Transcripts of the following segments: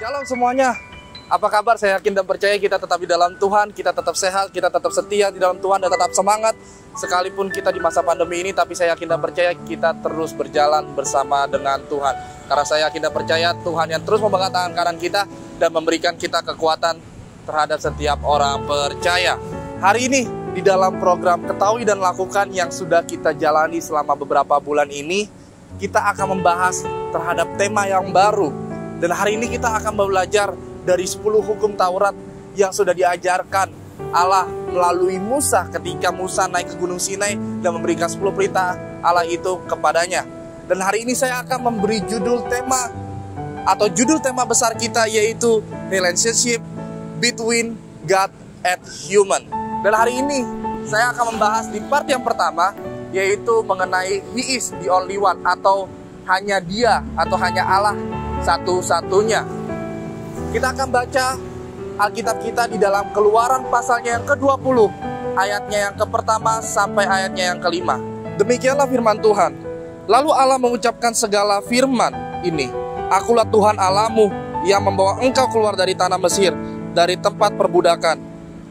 Shalom semuanya. Apa kabar? Saya yakin dan percaya kita tetap di dalam Tuhan, kita tetap sehat, kita tetap setia di dalam Tuhan dan tetap semangat. Sekalipun kita di masa pandemi ini, tapi saya yakin dan percaya kita terus berjalan bersama dengan Tuhan. Karena saya yakin dan percaya Tuhan yang terus memegang tangan kanan kita dan memberikan kita kekuatan terhadap setiap orang percaya. Hari ini di dalam program Ketahui dan Lakukan yang sudah kita jalani selama beberapa bulan ini, kita akan membahas terhadap tema yang baru. Dan hari ini kita akan belajar dari 10 hukum Taurat yang sudah diajarkan Allah melalui Musa ketika Musa naik ke Gunung Sinai dan memberikan 10 perintah Allah itu kepadanya. Dan hari ini saya akan memberi judul tema atau judul tema besar kita, yaitu Relationship Between God and Human. Dan hari ini saya akan membahas di part yang pertama, yaitu mengenai He is the only one, atau hanya Dia atau hanya Allah satu-satunya. Kita akan baca Alkitab kita di dalam Keluaran pasalnya yang ke-20, ayatnya yang ke-pertama sampai ayatnya yang ke-5. Demikianlah firman Tuhan. Lalu Allah mengucapkan segala firman ini, Akulah Tuhan Allahmu yang membawa engkau keluar dari tanah Mesir, dari tempat perbudakan.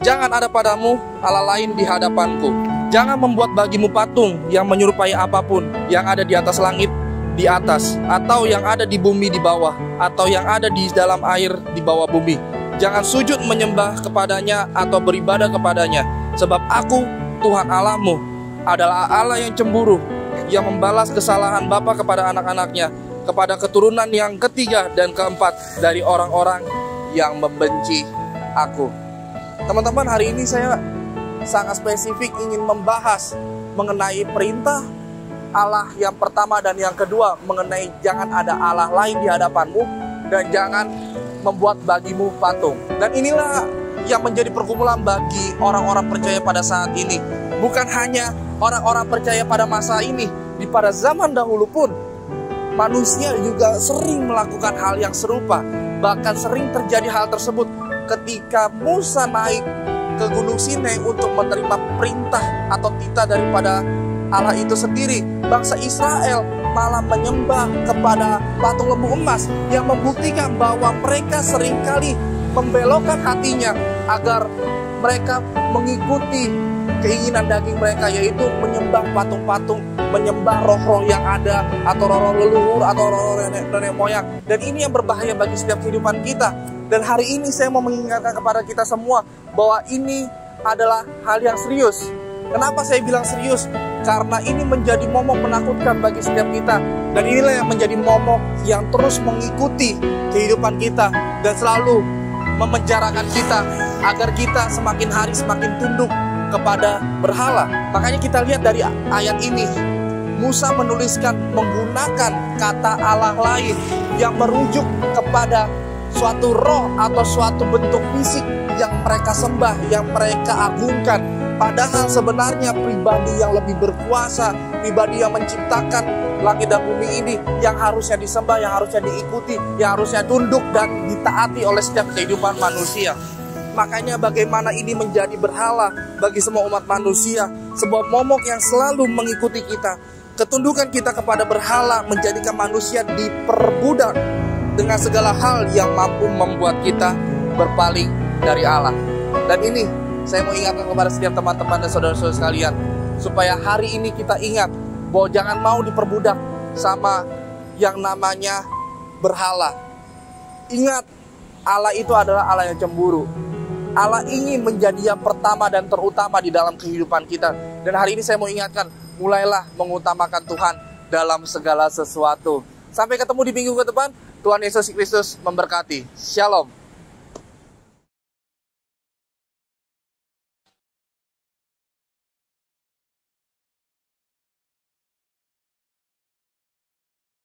Jangan ada padamu Allah lain di hadapanku. Jangan membuat bagimu patung yang menyerupai apapun yang ada di atas langit di atas, atau yang ada di bumi di bawah, atau yang ada di dalam air di bawah bumi. Jangan sujud menyembah kepadanya atau beribadah kepadanya, sebab aku, Tuhan Allahmu, adalah Allah yang cemburu, yang membalas kesalahan bapa kepada anak-anaknya, kepada keturunan yang ketiga dan keempat dari orang-orang yang membenci aku. Teman-teman, hari ini saya sangat spesifik ingin membahas mengenai perintah Allah yang pertama dan yang kedua, mengenai jangan ada Allah lain di hadapanmu dan jangan membuat bagimu patung. Dan inilah yang menjadi pergumulan bagi orang-orang percaya pada saat ini. Bukan hanya orang-orang percaya pada masa ini, pada zaman dahulu pun manusia juga sering melakukan hal yang serupa. Bahkan sering terjadi hal tersebut ketika Musa naik ke Gunung Sinai untuk menerima perintah atau titah daripada Allah itu sendiri. Bangsa Israel malah menyembah kepada patung lembu emas, yang membuktikan bahwa mereka seringkali membelokkan hatinya agar mereka mengikuti keinginan daging mereka, yaitu menyembah patung-patung, menyembah roh-roh yang ada, atau roh-roh leluhur, atau roh-roh nenek moyang. Dan ini yang berbahaya bagi setiap kehidupan kita. Dan hari ini saya mau mengingatkan kepada kita semua bahwa ini adalah hal yang serius. Kenapa saya bilang serius? Karena ini menjadi momok menakutkan bagi setiap kita. Dan inilah yang menjadi momok yang terus mengikuti kehidupan kita dan selalu memenjarakan kita agar kita semakin hari semakin tunduk kepada berhala. Makanya kita lihat dari ayat ini, Musa menuliskan menggunakan kata Allah lain yang merujuk kepada suatu roh atau suatu bentuk fisik yang mereka sembah, yang mereka agungkan. Padahal sebenarnya pribadi yang lebih berkuasa, pribadi yang menciptakan langit dan bumi ini, yang harusnya disembah, yang harusnya diikuti, yang harusnya tunduk dan ditaati oleh setiap kehidupan manusia. Makanya bagaimana ini menjadi berhala bagi semua umat manusia, sebuah momok yang selalu mengikuti kita. Ketundukan kita kepada berhala menjadikan manusia diperbudak dengan segala hal yang mampu membuat kita berpaling dari Allah. Dan ini saya mau ingatkan kepada setiap teman-teman dan saudara-saudara sekalian, supaya hari ini kita ingat bahwa jangan mau diperbudak sama yang namanya berhala. Ingat, Allah itu adalah Allah yang cemburu. Allah ingin menjadi yang pertama dan terutama di dalam kehidupan kita. Dan hari ini saya mau ingatkan, mulailah mengutamakan Tuhan dalam segala sesuatu. Sampai ketemu di minggu ke depan. Tuhan Yesus Kristus memberkati. Shalom.